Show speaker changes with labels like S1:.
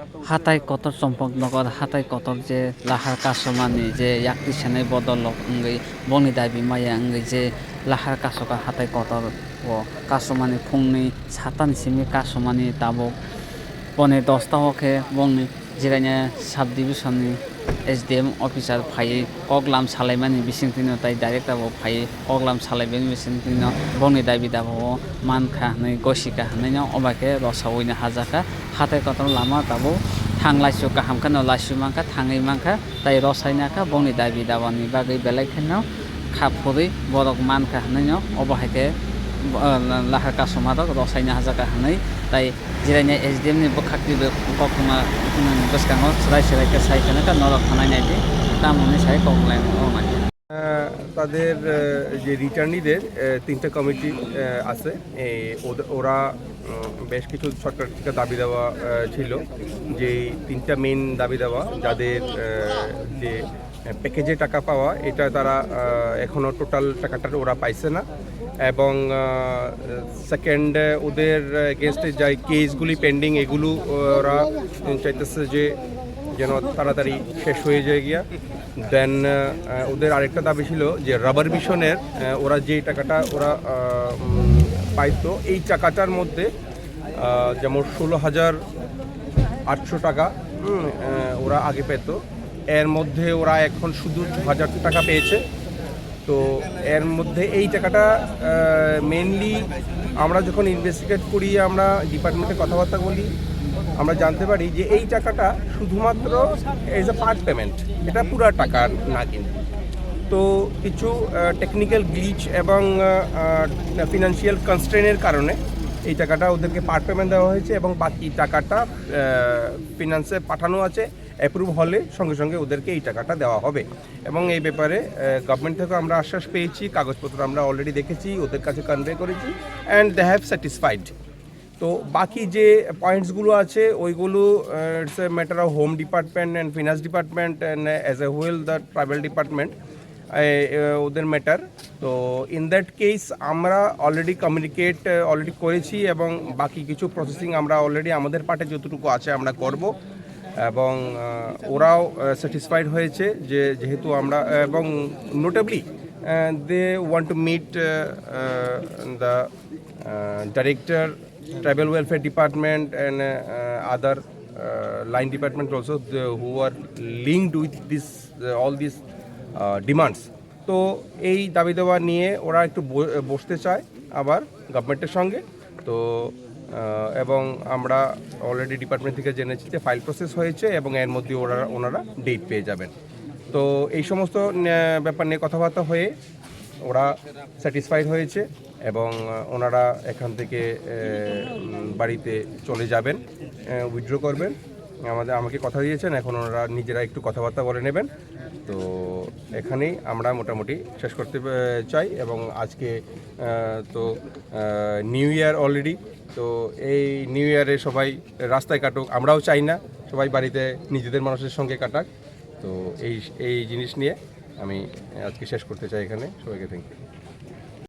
S1: hatai kotor Champaknagar hatai kotor je lahar kasomani je yakti sanai bodolok ngai boni dabi maya ngai je lahar kasoka hatai kotor o kasomani phungni satani simi kasomani tabok boni 10 ta hoke boni jiranya sub division ni SDM officer phai koglam salaimani bisingtino tai director bo phai koglam salaibeni bisingtino boni dabi dabo mankha nei gosika nei no obake rosaoina hajaka hatai kotor lama tabo thanglaisu kaham khano laisu mangkha thangai mangkha tai rosainaka boni dabi dabani bagai belai khano khapuri borok mankha nei no obahake lahar kasomado rosaina hajaka hanai tai jiranya SDM ni bokhakti kokuma boskango serai serai ke saikana ka norok hanai naidi tamoni sai koklai omai
S2: তাদের যে রিটার্নিদের 3টা committee আছে ওরা বেশ কিছু সরকার থেকে দাবি দেওয়া ছিল যে 3টা মেইন দাবি দেওয়া যাদের যে প্যাকেজে টাকা পাওয়া এটা তারা এখনো টোটাল টাকাটা ওরা পাইছে না এবং সেকেন্ড ওদের এগেনস্টে যে কেসগুলি পেন্ডিং এগুলো ওরা চাইতেছে যে যেন তাড়াতাড়ি শেষ হয়ে যায় গিয়া দেন ওদের আরেকটা দাবি ছিল যে রাবার মিশনের ওরা যে টাকাটা ওরা পাইতো এই টাকাটার মধ্যে যেমন 16,800 টাকা ওরা আগে পেত এর মধ্যে ওরা এখন শুধু 2,000 টাকা পেয়েছে তো এর মধ্যে এই টাকাটা মেনলি আমরা যখন ইনভেস্টিগেট করি আমরা ডিপার্টমেন্টে কথাবার্তা বলি আমরা জানতে পারি যে এই টাকাটা শুধুমাত্র এজ এ পার্ট পেমেন্ট এটা পুরো টাকা না কিন্তু তো কিছু টেকনিক্যাল গ্লিচ এবং ফিনান্সিয়াল কনস্ট্রেনের কারণে এই টাকাটা ওদেরকে পার্ট পেমেন্ট দেওয়া হয়েছে এবং বাকি টাকাটা ফিনান্সে পাঠানো আছে অ্যাপ্রুভ হলে সঙ্গে সঙ্গে ওদেরকে এই টাকাটা দেওয়া হবে এবং এই ব্যাপারে গভর্নমেন্ট থেকে আমরা আশ্বাস পেয়েছি কাগজপত্র আমরা অলরেডি দেখেছি ওদের কাছে কনভে করেছি অ্যান্ড দে হ্যাভ স্যাটিসফাইড তো বাকি যে পয়েন্টসগুলো আছে ওইগুলো it's a matter of home department and finance department and as a whole the tribal department ওদের ম্যাটার তো ইন দ্যাট কেস আমরা অলরেডি কমিউনিকেট অলরেডি করেছি এবং বাকি কিছু প্রসেসিং আমরা অলরেডি আমাদের পার্টে যতটুকু আছে আমরা করব এবং ওরাও স্যাটিসফাইড হয়েছে যে যেহেতু আমরা এবং notably they want to meet the director Tribal Welfare Department and other line department also who are linked with this all these demands. তো এই দাবি দেওয়া নিয়ে ওরা একটু বসতে চায় আবার গভর্নমেন্টের সঙ্গে তো এবং আমরা অলরেডি ডিপার্টমেন্ট থেকে জেনেছি যে ফাইল প্রসেস হয়েছে এবং এর মধ্যে ওনারা ডেট পেয়ে যাবেন তো এই সমস্ত ব্যাপার নিয়ে কথাবার্তা হয়ে ওরা স্যাটিসফাইড হয়েছে এবং ওনারা এখান থেকে বাড়িতে চলে যাবেন উইথড্র করবেন আমাকে কথা দিয়েছেন এখন ওনারা নিজেরা একটু কথাবার্তা বলে নেবেন তো এখানেই আমরা মোটামুটি শেষ করতে চাই এবং আজকে তো নিউ ইয়ার অলরেডি তো এই নিউ ইয়ারে সবাই রাস্তায় কাটুক আমরাও চাই না সবাই বাড়িতে নিজেদের মানুষের সঙ্গে কাটাক তো এই জিনিস নিয়ে আমি আজকে শেষ করতে চাই এখানে সবাইকে থ্যাংক ইউ